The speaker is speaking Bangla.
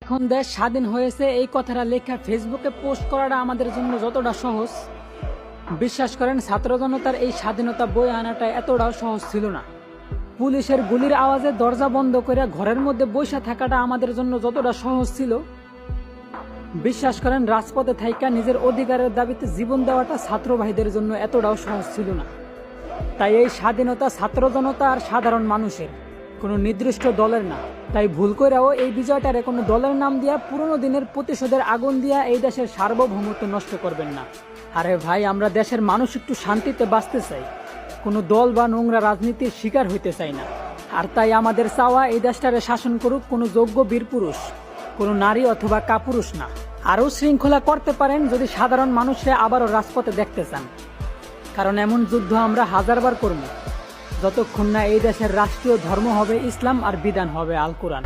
এখন দেশ স্বাধীন হয়েছে এই কথাটা লেখা ফেসবুকে পোস্ট করাটা আমাদের জন্য যতটা সহজ, বিশ্বাস করেন ছাত্র জনতার এই স্বাধীনতা বয়ে আনাটা এতটাও সহজ ছিল না। পুলিশের গুলির আওয়াজে দরজা বন্ধ করে ঘরের মধ্যে বসে থাকাটা আমাদের জন্য যতটা সহজ ছিল, বিশ্বাস করেন রাজপথে থাইকা নিজের অধিকারের দাবিতে জীবন দেওয়াটা ছাত্র ভাইদের জন্য এতটাও সহজ ছিল না। তাই এই স্বাধীনতা ছাত্র জনতা আর সাধারণ মানুষের, কোনো নির্দিষ্ট দলের না। তাই ভুল করেও এই বিজয়টারে কোনো দলের নাম দিয়া পুরনো দিনের প্রতিশোধের আগুন দিয়া এই দেশের সার্বভৌমত্ব নষ্ট করবেন না। আরে ভাই, আমরা দেশের মানুষ একটু শান্তিতে বাঁচতে চাই, কোনো দল বা নোংরা রাজনীতির শিকার হইতে চাই না। আর তাই আমাদের চাওয়া এই দেশটারে শাসন করুক কোনো যোগ্য বীর পুরুষ, কোনো নারী অথবা কাপুরুষ না। আরও শৃঙ্খলা করতে পারেন যদি সাধারণ মানুষরা আবারও রাজপথে দেখতে চান, কারণ এমন যুদ্ধ আমরা হাজারবার করব যতক্ষণ না এই দেশের রাষ্ট্রীয় ধর্ম হবে ইসলাম আর বিধান হবে আল কোরআন।